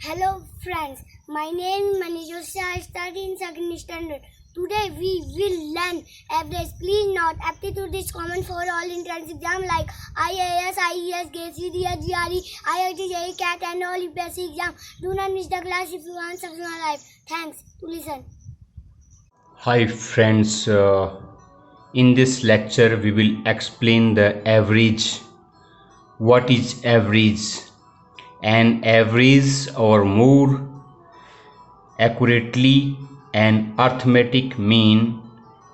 Hello friends, my name is Manish. I study in second standard. Today we will learn average. Please note, aptitude is common for all entrance exam like IAS, IES, GCDS, GRE, IIT, JEE, CAT and all UPSC exam. Do not miss the class if you want success in life. Thanks to listen. Hi friends, in this lecture we will explain the average. What is average? An average, or more accurately an arithmetic mean,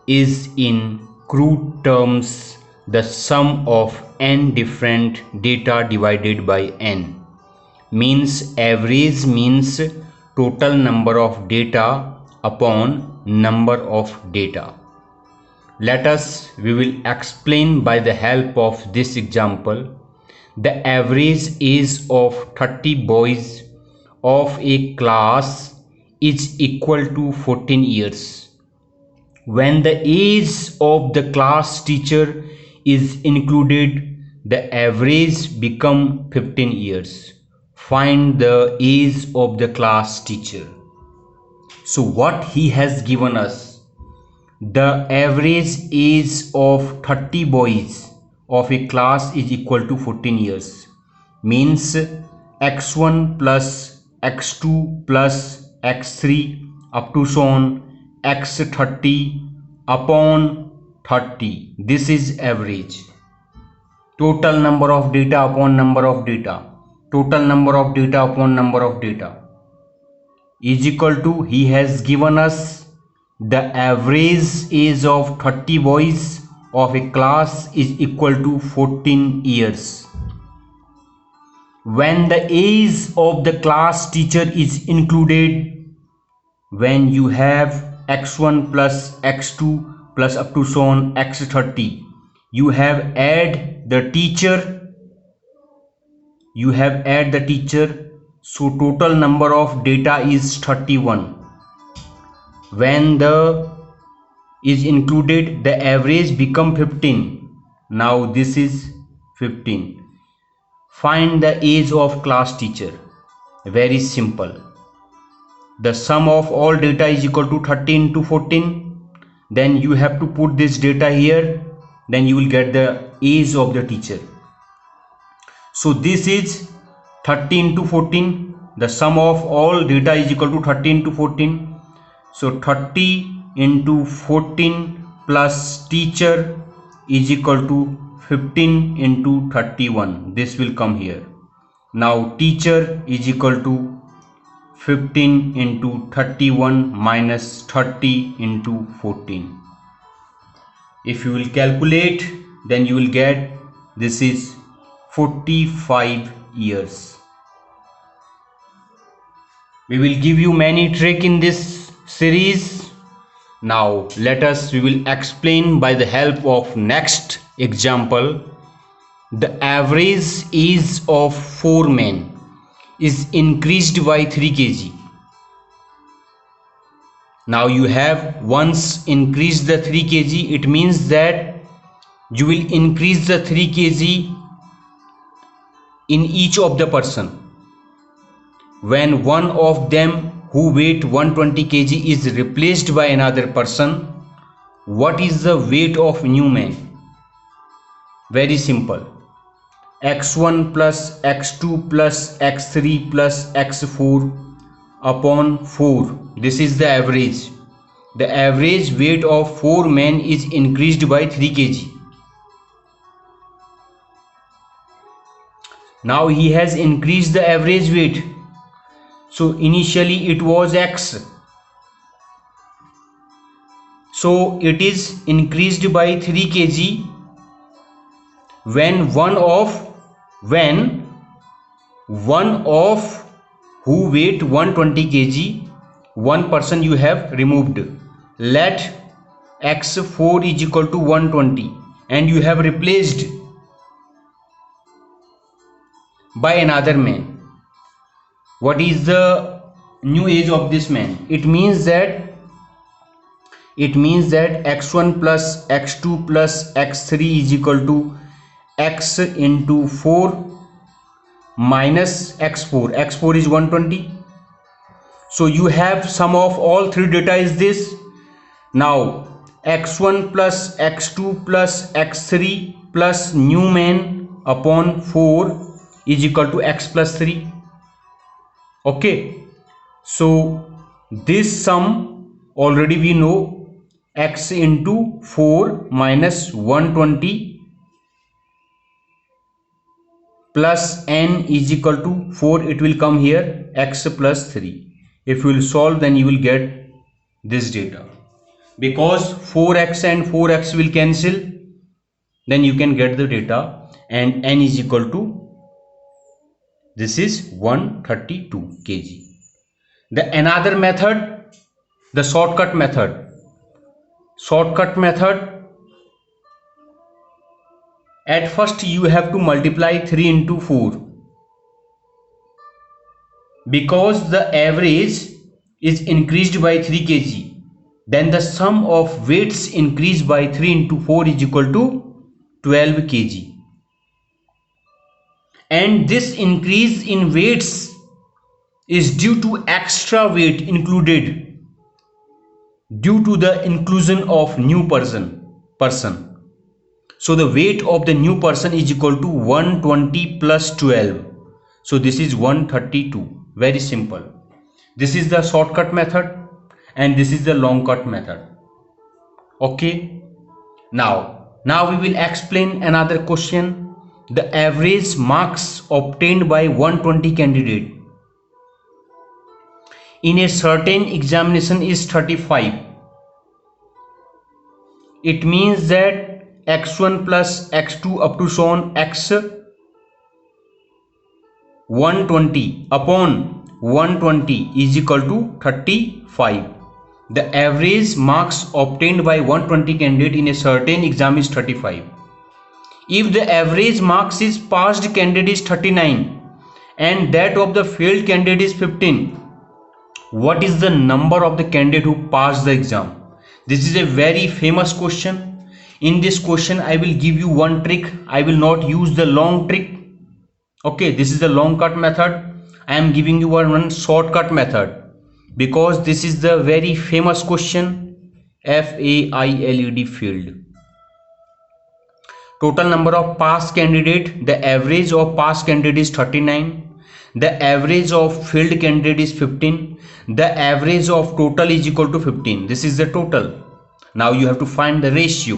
is in crude terms the sum of n different data divided by n. Means average means total number of data upon number of data. We will explain by the help of this example. The average age of 30 boys of a class is equal to 14 years. When the age of the class teacher is included, the average become 15 years. Find the age of the class teacher. So what he has given us, the average age of 30 boys of a class is equal to 14 years. Means x1 plus x2 plus x3 up to so on x30 upon 30. This is average. Total number of data upon number of data. Total number of data upon number of data is equal to, he has given us the average age of 30 boys of a class is equal to 14 years. When the age of the class teacher is included, when you have x1 plus x2 plus up to so on x30, you have add the teacher, so total number of data is 31. When the is included, the average become 15. Now this is 15. Find the age of class teacher. Very simple. The sum of all data is equal to 30 into 14. Then you have to put this data here. Then you will get the age of the teacher. So this is 30 into 14. The sum of all data is equal to 30 into 14. So 30 into 14 plus teacher is equal to 15 into 31. This will come here. Now teacher is equal to 15 into 31 minus 30 into 14. If you will calculate, then you will get this is 45 years. We will give you many tricks in this series. Now we will explain by the help of next example. The average age of 4 men is increased by 3 kg. Now you have once increased the 3 kg, it means that you will increase the 3 kg in each of the person. When one of them who weight 120 kg is replaced by another person, what is the weight of new man? Very simple. x1 plus x2 plus x3 plus x4 upon 4. This is the average. The average weight of 4 men is increased by 3 kg. Now he has increased the average weight. So initially it was x. So it is increased by 3 kg when one of who weight 120 kg, one person you have removed. Let x4 is equal to 120 and you have replaced by another man. What is the new age of this man? It means that x1 plus x2 plus x3 is equal to x into 4 minus x4. x4 is 120 So you have sum of all three data is this. Now x1 plus x2 plus x3 plus Newman upon 4 is equal to x plus 3. Okay, so this sum already we know, x into 4 minus 120 plus n is equal to 4, it will come here x plus 3. If you will solve, then you will get this data, because 4x and 4x will cancel, then you can get the data, and n is equal to, this is 132 kg. The another method, the shortcut method. At first you have to multiply 3 into 4, because the average is increased by 3 kg. Then the sum of weights increased by 3 into 4 is equal to 12 kg. And this increase in weights is due to extra weight included due to the inclusion of new person. So the weight of the new person is equal to 120 plus 12. So this is 132. Very simple. This is the shortcut method and this is the long cut method. Okay. Now we will explain another question. The average marks obtained by 120 candidate in a certain examination is 35. It means that x1 plus x2 up to so on x 120 upon 120 is equal to 35. The average marks obtained by 120 candidate in a certain exam is 35. If the average marks is passed candidate is 39 and that of the failed candidate is 15, what is the number of the candidate who passed the exam? This is a very famous question. In this question I will give you one trick. I will not use the long trick. Okay, this is the long cut method. I am giving you one shortcut method because this is the very famous question. FAILED field. Total number of passed candidate, the average of passed candidate is 39. The average of failed candidate is 15. The average of total is equal to 15. This is the total. Now you have to find the ratio.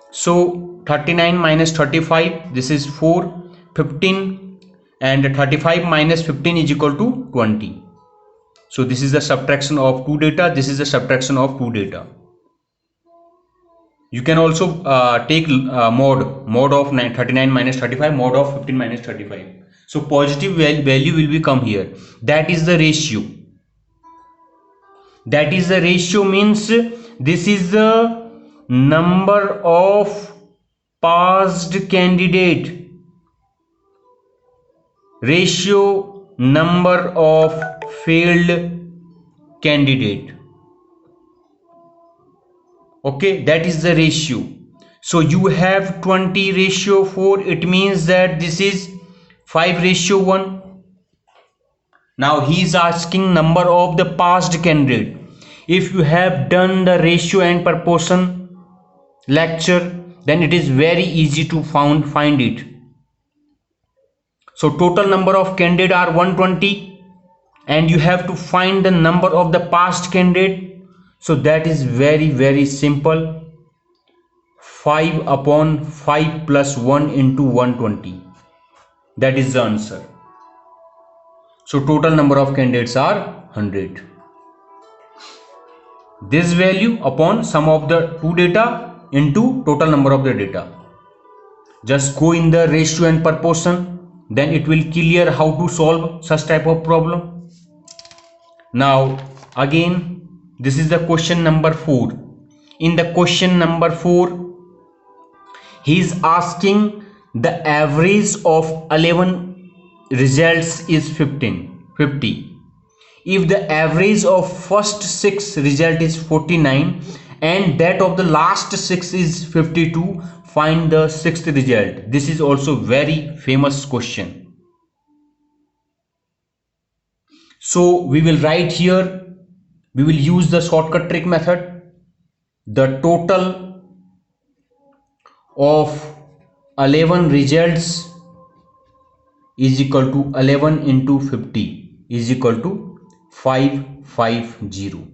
So 39 minus 35, this is 4, 15, and 35 minus 15 is equal to 20. So this is the subtraction of two data. This is the subtraction of two data. You can also take mod of 39 minus 35, mod of 15 minus 35. So positive value will become here. That is the ratio. That is the ratio means this is the number of passed candidate ratio number of failed candidate. Okay, that is the ratio. So you have 20 ratio 4. It means that this is 5 ratio 1. Now he is asking number of the passed candidate. If you have done the ratio and proportion lecture, then it is very easy to find it. So total number of candidate are 120 and you have to find the number of the passed candidate. So that is very simple. 5 upon 5 plus 1 into 120. That is the answer. So total number of candidates are 100. This value upon sum of the two data into total number of the data. Just go in the ratio and proportion, then it will clear how to solve such type of problem. Now again, this is the question number 4. In the question number 4, he is asking the average of 11 results is 50. If the average of first 6 result is 49 and that of the last 6 is 52, find the 6th result. This is also very famous question. So we will write here, we will use the shortcut trick method. The total of 11 results is equal to 11 into 50 is equal to 550.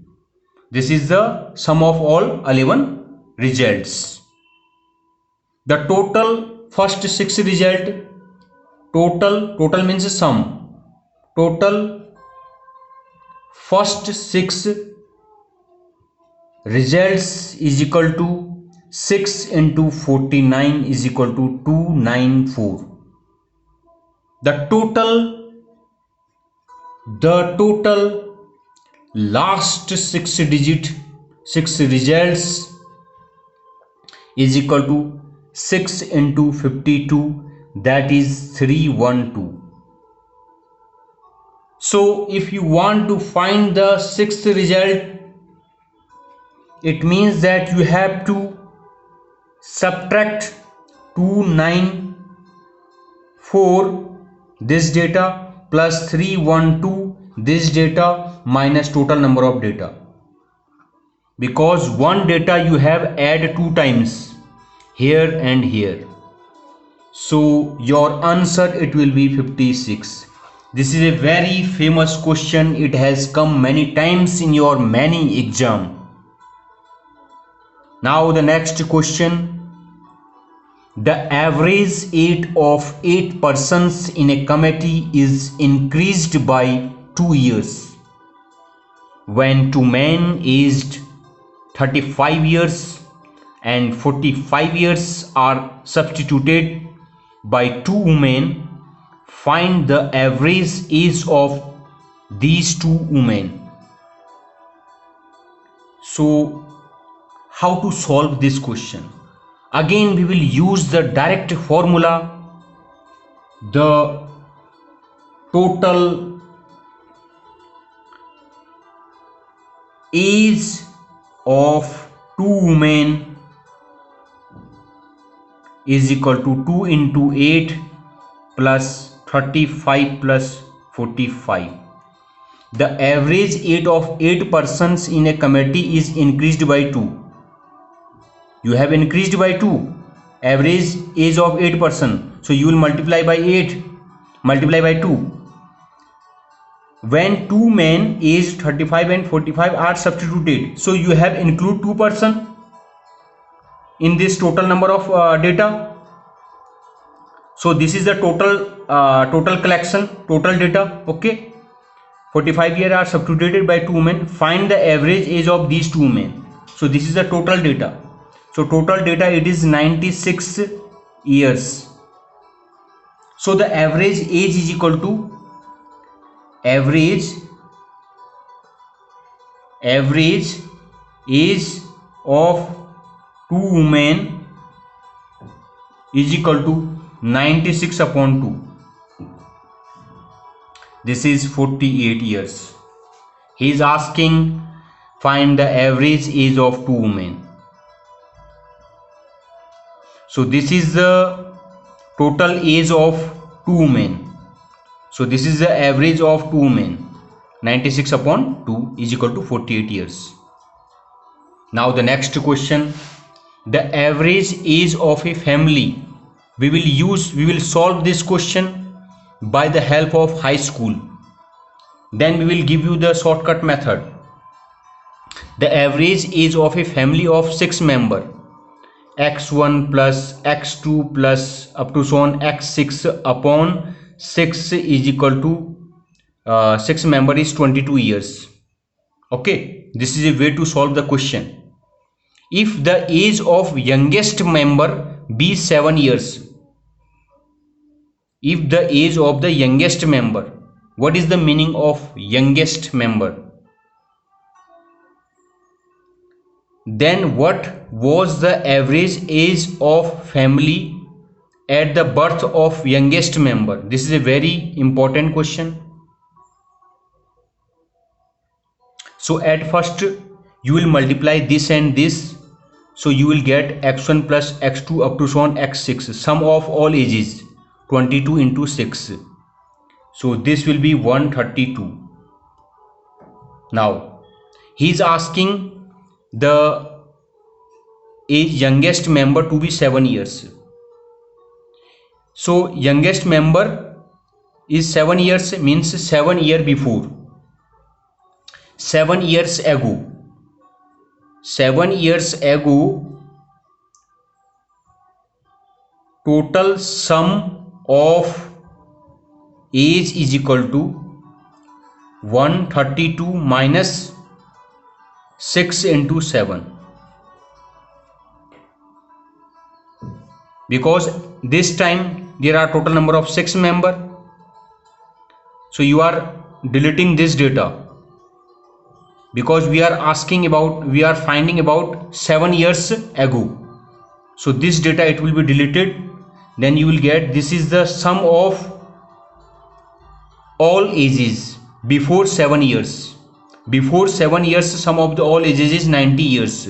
This is the sum of all 11 results. The total first 6 result, total means sum, total first 6 results is equal to 6 into 49 is equal to 294. The total last 6 results is equal to 6 into 52, that is 312. So if you want to find the 6th result, it means that you have to subtract 294 this data plus 312 this data minus total number of data, because one data you have add 2 times here and here. So your answer it will be 56. This is a very famous question. It has come many times in your many exam. Now the next question. The average age of 8 persons in a committee is increased by 2 years when 2 men aged 35 years and 45 years are substituted by 2 women. Find the average age of these 2 women. So how to solve this question? Again we will use the direct formula. The total age of 2 women is equal to 2 into 8 plus 35 plus 45. The average age of 8 persons in a committee is increased by 2. You have increased by 2, average age of 8 person, so you will multiply by 8, multiply by 2. When 2 men aged 35 and 45 are substituted, so you have include 2 person in this total number of data. So this is the total collection, total data. Okay, 45 years are substituted by 2 men. Find the average age of these 2 men. So this is the total data. So total data it is 96 years. So the average age is equal to average age of 2 women is equal to 96 upon 2. This is 48 years. He is asking find the average age of 2 women. So this is the total age of 2 women. So this is the average of 2 women. 96 upon 2 is equal to 48 years. Now the next question. The average age of a family. We will solve this question by the help of high school. Then we will give you the shortcut method. The average age of a family of 6 members, x1 plus x2 plus up to so on x6 upon 6 is equal to 6 member is 22 years. Okay, this is a way to solve the question. If the age of youngest member be 7 years, if the age of the youngest member, what is the meaning of youngest member? Then what was the average age of family at the birth of youngest member? This is a very important question. So at first you will multiply this and this, so you will get x1 plus x2 up to so on x6, sum of all ages 22 into 6, so this will be 132. Now he is asking the age youngest member to be 7 years. So youngest member is 7 years, means 7 years before. 7 years ago. 7 years ago, total sum of age is equal to 132 minus 6 into 7, because this time there are total number of 6 members. So you are deleting this data, because we are finding about 7 years ago. So this data, it will be deleted. Then you will get, this is the sum of all ages before 7 years. Before 7 years, sum of the all ages is 90 years.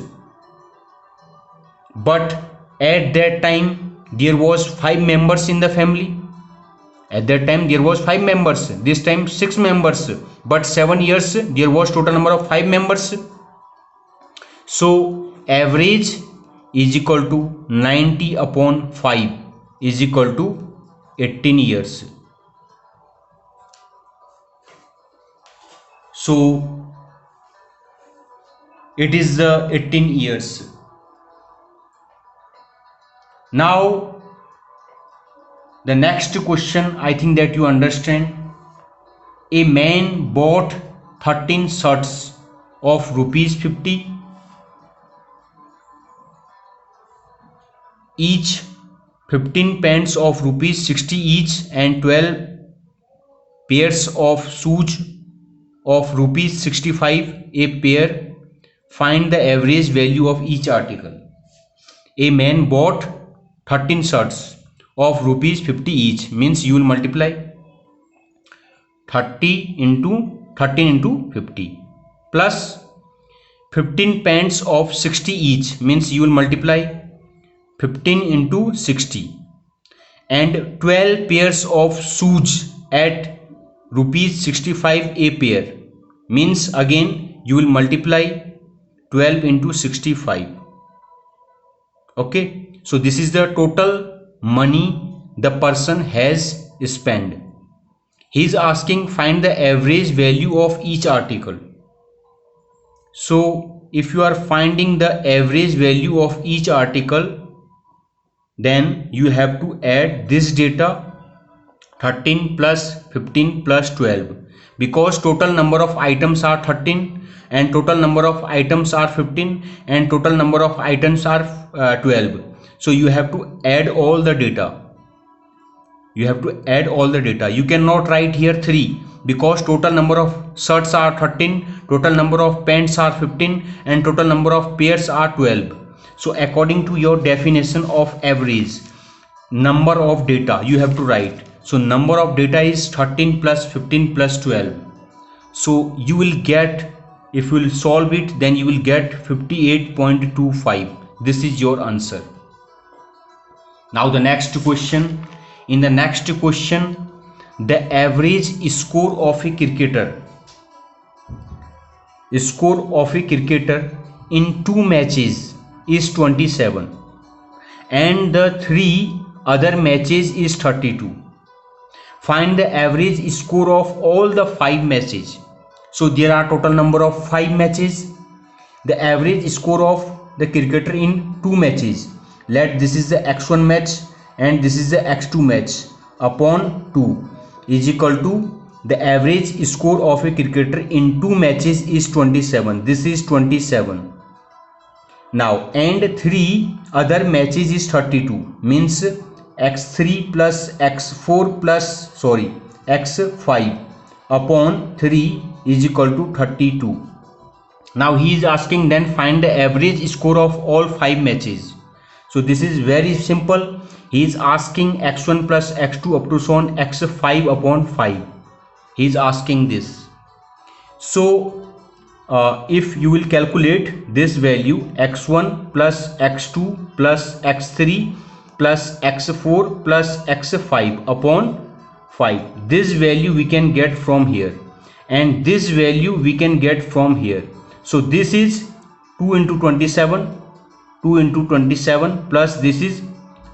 But at that time there was 5 members in the family. At that time there was 5 members. This time 6 members. But 7 years there was total number of 5 members. So average is equal to 90 upon 5 is equal to 18 years. So it is the 18 years. Now the next question, I think that you understand. A man bought 13 shirts of rupees 50 each, 15 pants of rupees 60 each, and 12 pairs of shoes of rupees 65 a pair. Find the average value of each article. A man bought 13 shirts of rupees 50 each, means you will multiply 13 into 50 plus 15 pants of 60 each, means you will multiply 15 into 60, and 12 pairs of shoes at rupees 65 a pair, means again you will multiply 12 into 65. Okay, so this is the total money the person has spent. He is asking find the average value of each article. So if you are finding the average value of each article, then you have to add this data 13 plus 15 plus 12, because total number of items are 13 and total number of items are 15 and total number of items are 12. So you have to add all the data. You cannot write here 3, because total number of shirts are 13, total number of pants are 15 and total number of pairs are 12. So according to your definition of average, number of data you have to write. So number of data is 13 plus 15 plus 12. So you will get, if you will solve it, then you will get 58.25. This is your answer. Now the next question. In the next question, the average score of a cricketer in 2 matches is 27 and the 3 other matches is 32. Find the average score of all the 5 matches. So there are total number of 5 matches. The average score of the cricketer in 2 matches. Let this is the x1 match and this is the x2 match upon 2 is equal to the average score of a cricketer in 2 matches is 27. This is 27. Now and 3 other matches is 32, means x3 plus x4 plus x5 upon 3 is equal to 32. Now he is asking then find the average score of all 5 matches. So this is very simple. He is asking x1 plus x2 up to so on x5 upon 5. He is asking this. So if you will calculate this value, x1 plus x2 plus x3 plus x4 plus x5 upon 5, this value we can get from here, and this value we can get from here. So this is 2 into 27, 2 into 27 plus this is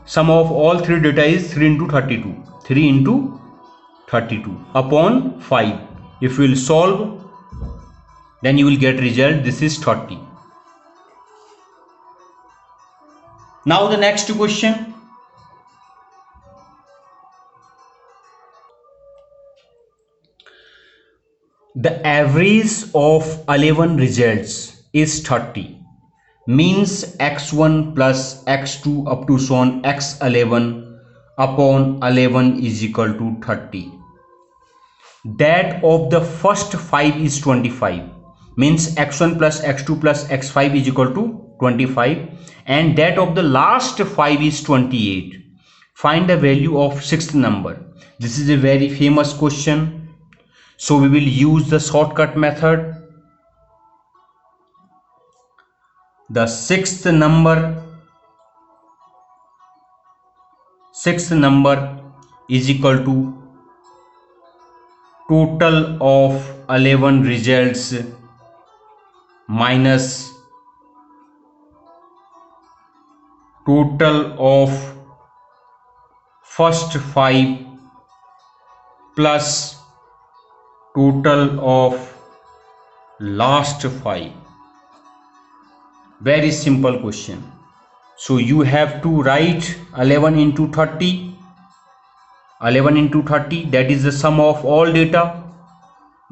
sum of all three data is 3 into 32, 3 into 32 upon 5. If you will solve, then you will get result. This is 30. Now the next question. The average of 11 results is 30. Means x1 plus x2 up to so on x11 upon 11 is equal to 30. That of the first 5 is 25. Means x1 plus x2 plus x5 is equal to 25. And that of the last 5 is 28. Find the value of sixth number. This is a very famous question. So we will use the shortcut method. The sixth number is equal to total of 11 results minus total of first 5 plus total of last 5. Very simple question. So you have to write 11 into 30. 11 into 30, that is the sum of all data,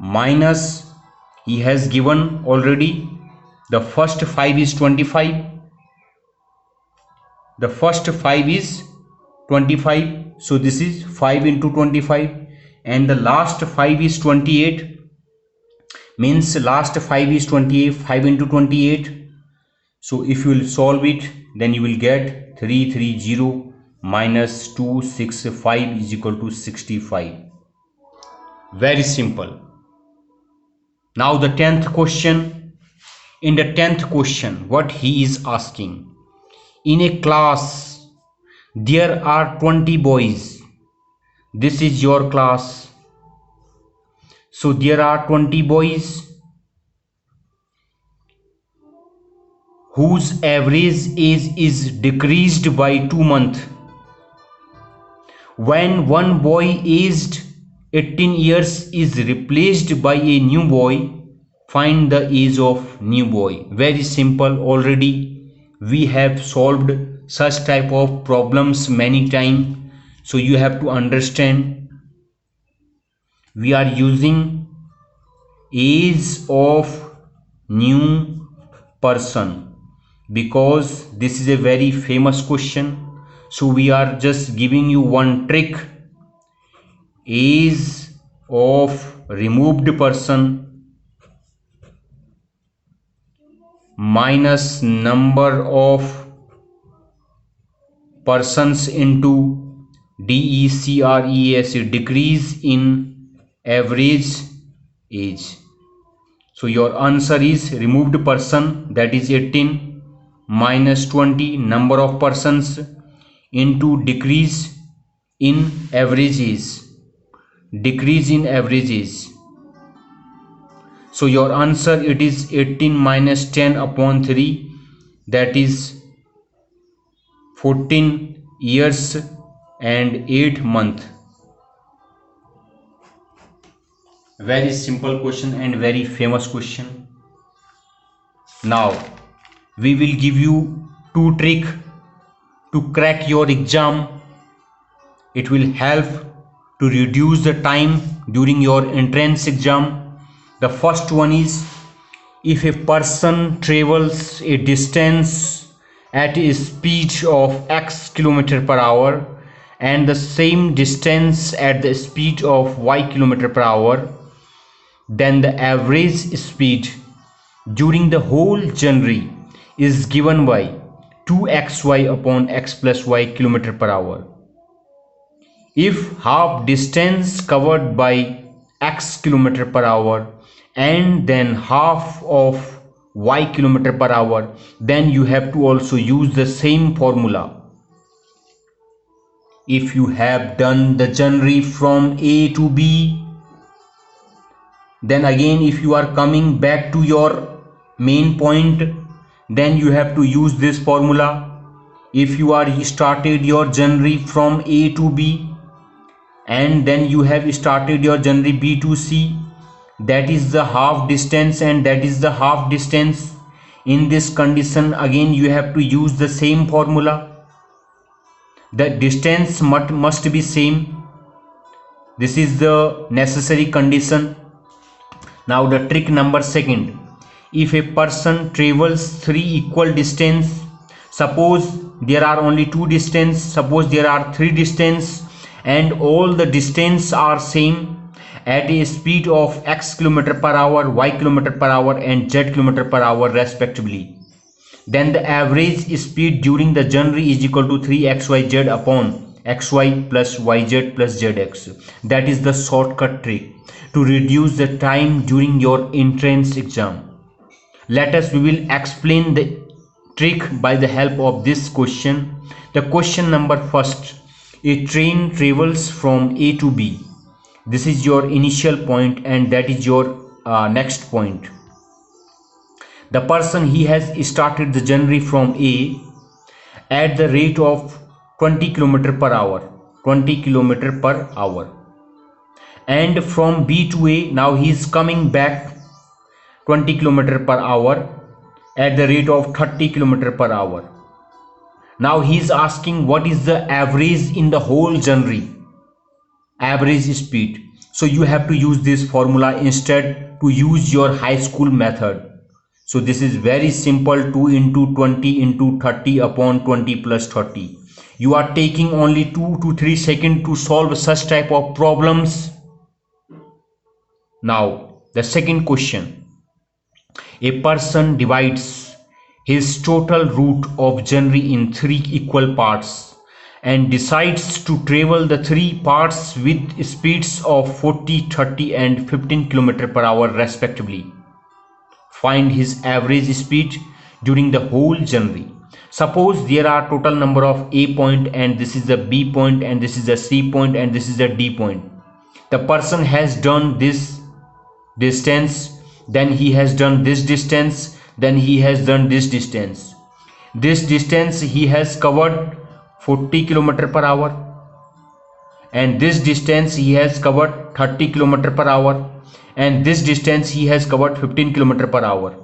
minus he has given already the first 5 is 25. The first 5 is 25. So this is 5 into 25. And the last 5 is 28. Means last 5 is 28. 5 into 28. So if you will solve it, then you will get 330 minus 265 is equal to 65. Very simple. Now the 10th question. In the 10th question, what he is asking, in a class there are 20 boys. This is your class. So there are 20 boys whose average age is decreased by 2 months. When one boy aged 18 years is replaced by a new boy, find the age of new boy. Very simple. Already we have solved such type of problems many times. So you have to understand, we are using age of new person because this is a very famous question. So we are just giving you one trick. Age of removed person minus number of persons into DECREAS, decrease in average age. So your answer is removed person, that is 18, minus 20 number of persons into decrease in average age. Decrease in average age. So your answer, it is 18 minus 10 upon 3, that is 14 years and 8 months. Very simple question and very famous question. Now we will give you 2 tricks to crack your exam. It will help to reduce the time during your entrance exam. The first one is, if a person travels a distance at a speed of x km/h and the same distance at the speed of y km/h, then the average speed during the whole journey is given by 2xy upon x plus y km/h. If half distance covered by x km/h and then half of y km/h, then you have to also use the same formula. If you have done the journey from A to B, Then again, if you are coming back to your main point, then you have to use this formula. If you are started your journey from A to B, and then you have started your journey B to C, that is the half distance and that is the half distance. In this condition again you have to use the same formula. The distance must be same. This is the necessary condition. Now the trick number second. If a person travels 3 equal distance, suppose there are only 2 distance, suppose there are 3 distance, and all the distance are same at a speed of x km/h, y km/h and z km/h respectively, then the average speed during the journey is equal to 3xyz upon xy plus yz plus zx. That is the shortcut trick to reduce the time during your entrance exam. We will explain the trick by the help of this question. The question number first. A train travels from A to B. This is your initial point and that is your next point. The person, he has started the journey from A at the rate of 20 km/h, 20 km/h, and from B to A, now he is coming back 20 km/h at the rate of 30 km/h. Now he is asking what is the average in the whole journey, average speed. So you have to use this formula instead to use your high school method. So this is very simple, 2 into 20 into 30 upon 20 plus 30. You are taking only 2 to 3 seconds to solve such type of problems. Now the second question. A person divides his total route of journey in 3 equal parts and decides to travel the 3 parts with speeds of 40, 30 and 15 km/h respectively. Find his average speed during the whole journey. Suppose there are total number of A point and this is the B point and this is the C point and this is the D point. The person has done this distance, then he has done this distance, then he has done this distance. This distance he has covered 40 km/h and this distance he has covered 30 km/h and this distance he has covered 15 km/h.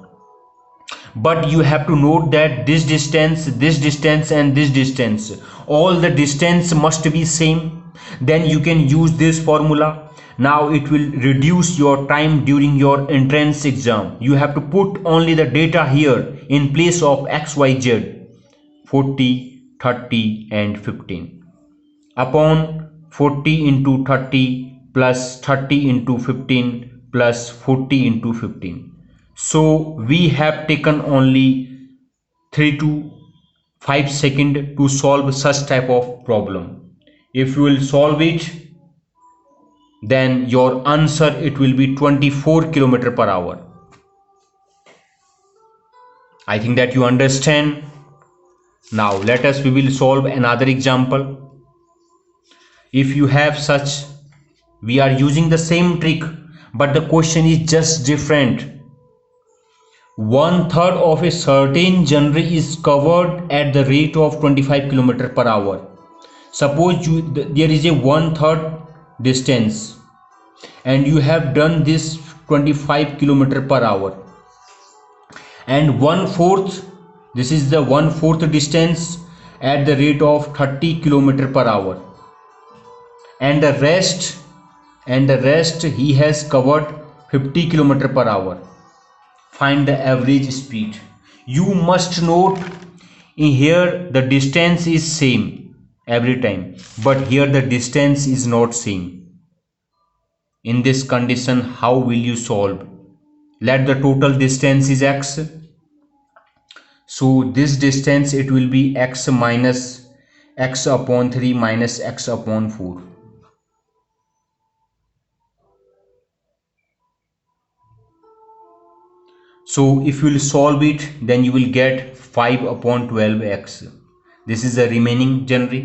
But you have to note that this distance and this distance, all the distance must be same. Then you can use this formula. Now it will reduce your time during your entrance exam. You have to put only the data here in place of x, y, z, 40, 30 and 15 upon 40 into 30 plus 30 into 15 plus 40 into 15. So we have taken only 3 to 5 seconds to solve such type of problem. If you will solve it, then your answer it will be 24 km/h. I think that you understand. Now we will solve another example. If you have such, we are using the same trick but the question is just different. 1/3 of a certain journey is covered at the rate of 25 km/h. Suppose there is a 1/3 distance and you have done this 25 km/h and 1/4, this is the 1/4 distance at the rate of 30 km/h and the rest he has covered 50 km/h. Find the average speed. You must note in here the distance is same every time, but here the distance is not same. In this condition, how will you solve? Let the total distance is x. So this distance it will be x minus x upon 3 minus x upon 4. So if you will solve it, then you will get 5 upon 12x. This is the remaining journey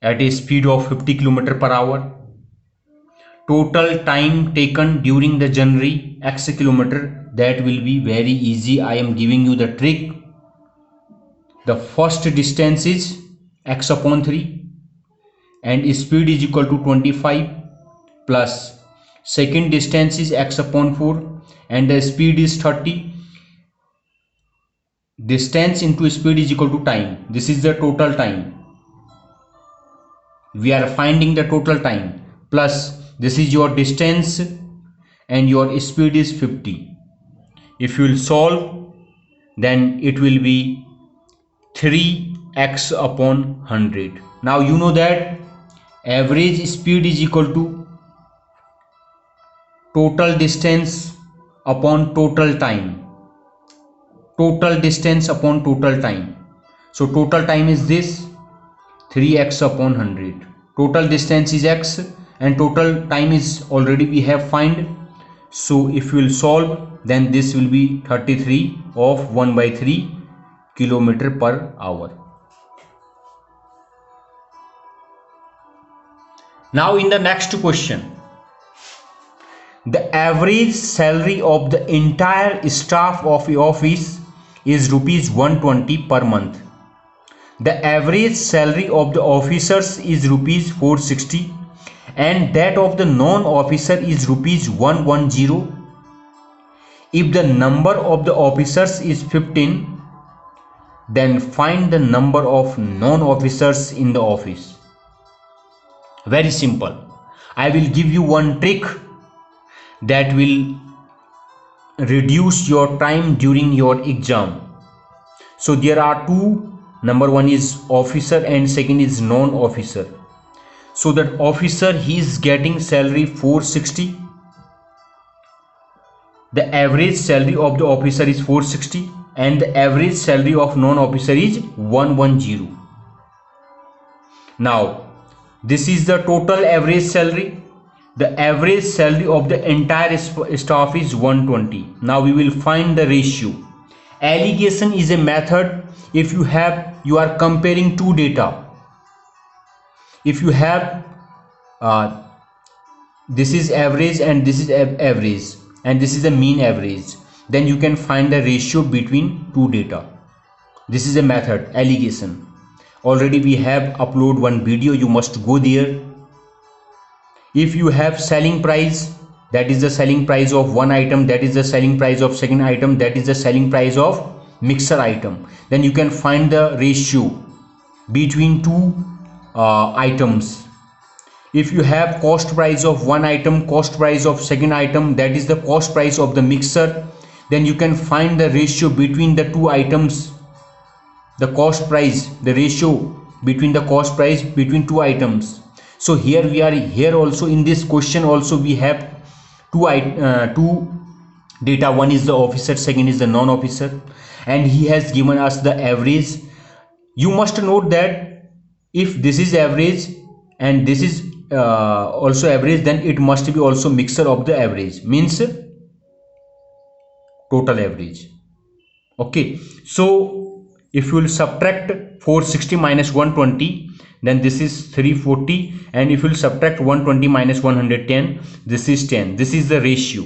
at a speed of 50 km/h. total time taken during the journey x kilometer. That will be very easy. I am giving you the trick. The first distance is x upon 3 and speed is equal to 25, plus second distance is x upon 4 and the speed is 30. Distance into speed is equal to time. This is the total time. We are finding the total time, plus this is your distance and your speed is 50. If you will solve, then it will be 3x upon 100. Now you know that average speed is equal to total distance upon total time. Total distance upon total time. So total time is this 3x upon 100. Total distance is x and total time is already we have find. So if you will solve, then this will be 33 of 1/3 kilometer per hour. Now in the next question, the average salary of the entire staff of the office is rupees 120 per month. The average salary of the officers is rupees 460 and that of the non-officer is rupees 110. If the number of the officers is 15, then find the number of non-officers in the office. Very simple. I will give you one trick that will reduce your time during your exam. So there are two. Number one is officer and second is non-officer. So that officer, he is getting salary 460. The average salary of the officer is 460 and the average salary of non-officer is 110. Now this is the total average salary. The average salary of the entire staff is 120. Now we will find the ratio. Alligation is a method if you are comparing two data. If you have this is average and this is average and this is the mean average, then you can find the ratio between two data. This is a method, alligation. Already we have upload one video, you must go there. If you have selling price, that is the selling price of one item, that is the selling price of second item, that is the selling price of mixer item, then you can find the ratio between two items. If you have cost price of one item, cost price of second item, that is the cost price of the mixer, then you can find the ratio between the two items, the cost price, the ratio between the cost price between two items. So here we are, here also in this question also we have two data. One is the officer, second is the non-officer, and he has given us the average. You must note that if this is average and this is also average, then it must be also mixture of the average, means total average. Okay, so if you will subtract 460 minus 120, then this is 340, and if you will subtract 120 minus 110, this is 10. This is the ratio.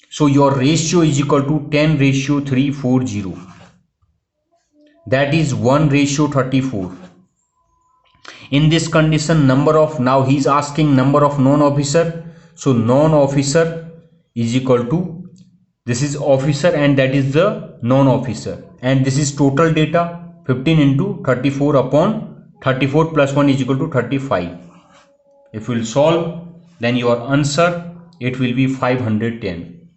So your ratio is equal to 10:340. That is 1:34. In this condition, number of, now he is asking number of non-officer. So non-officer is equal to, this is officer and that is the non-officer, and this is total data 15 into 34 upon 34 plus 1 is equal to 35. If you will solve, then your answer, it will be 510.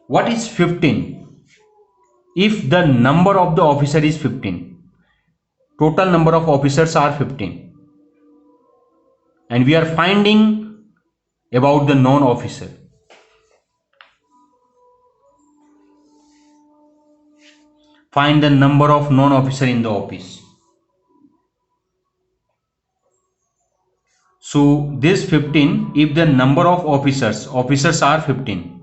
What is 15? If the number of the officer is 15, total number of officers are 15, and we are finding about the non-officer. Find the number of non-officer in the office. So this 15, if the number of officers are 15,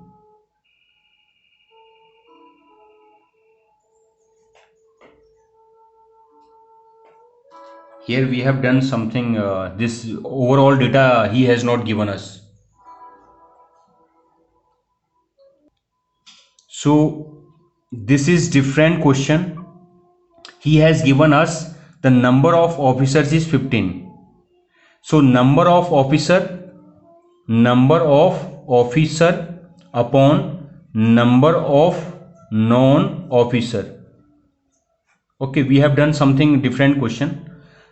Here we have done something, this overall data he has not given us. So this is different question. He has given us the number of officers is 15. So number of officer upon number of non-officer. Okay, we have done something different question.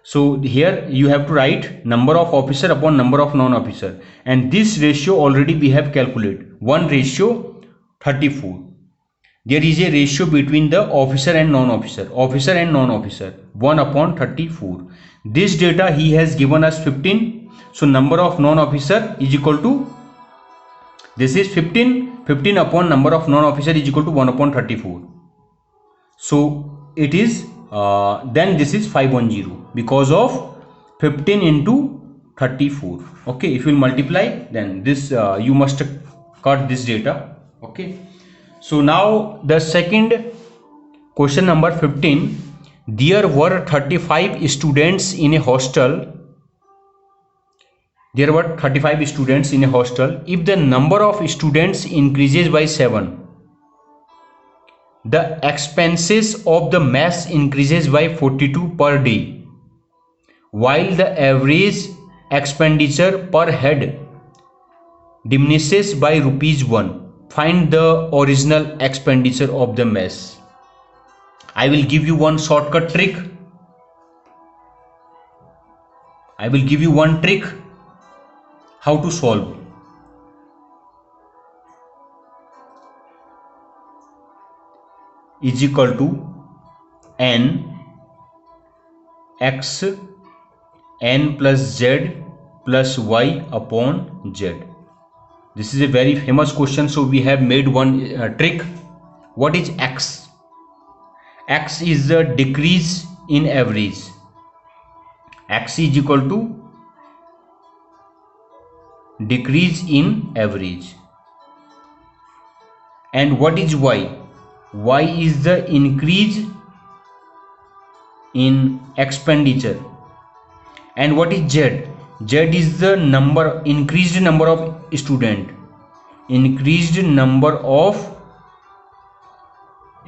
So here you have to write number of officer upon number of non-officer, and this ratio already we have calculated, 1:34. There is a ratio between the officer and non-officer, 1/34. This data he has given us 15. So number of non-officer is equal to, this is 15 upon number of non-officer is equal to 1/34. So it is then this is 510 because of 15 into 34. Okay, if you will multiply, then this you must cut this data. Okay, so now the second question, number 15. There were 35 students in a hostel. There were 35 students in a hostel. If the number of students increases by 7, the expenses of the mess increases by 42 per day, while the average expenditure per head diminishes by ₹1. Find the original expenditure of the mess. I will give you one shortcut trick. I will give you one trick how to solve. Is equal to n x n plus z plus y upon z. This is a very famous question, so we have made one trick. What is x? X is the decrease in average. X is equal to decrease in average. And what is y? Y is the increase in expenditure. And what is z? Z is the number, increased number of student. Increased number of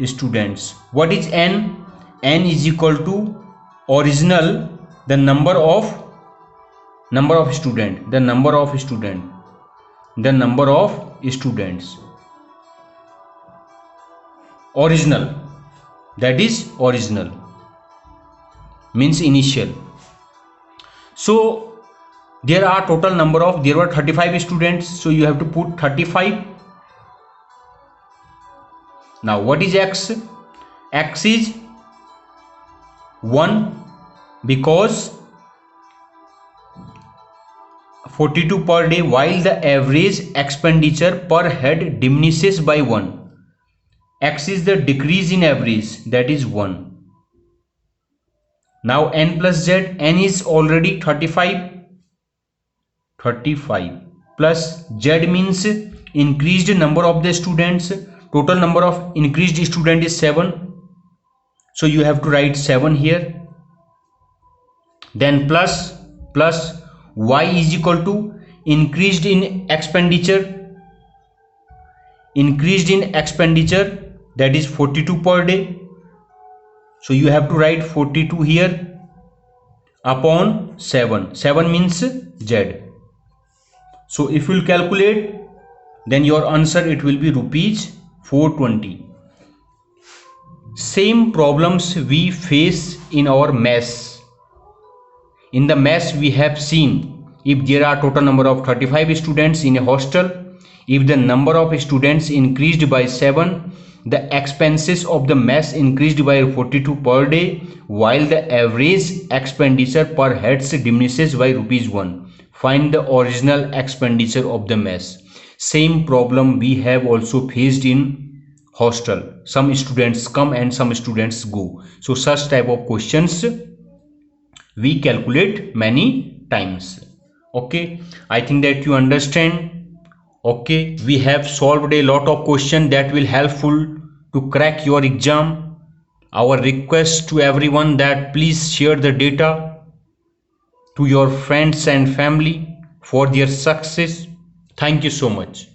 students. What is n? N is equal to original, the number of student, the number of students. Original, that is original means initial. So there are total number of, there were 35 students, so you have to put 35. Now what is x? X is 1 because 42 per day, while the average expenditure per head diminishes by 1. X is the decrease in average, that is 1. Now n plus z, n is already 35 plus z means increased number of the students. Total number of increased student is 7, so you have to write 7 here. Then plus y is equal to increased in expenditure, that is 42 per day, so you have to write 42 here upon 7. 7 means z. So if you will calculate, then your answer it will be ₹420. Same problems we face in our mess. In the mess we have seen, if there are total number of 35 students in a hostel, if the number of students increased by 7, the expenses of the mess increased by 42 per day, while the average expenditure per head diminishes by ₹1. Find the original expenditure of the mess. Same problem we have also faced in hostel. Some students come and some students go. So such type of questions we calculate many times. Okay, I think that you understand. Okay, we have solved a lot of questions that will helpful to crack your exam. Our request to everyone that please share the data to your friends and family for their success. Thank you so much.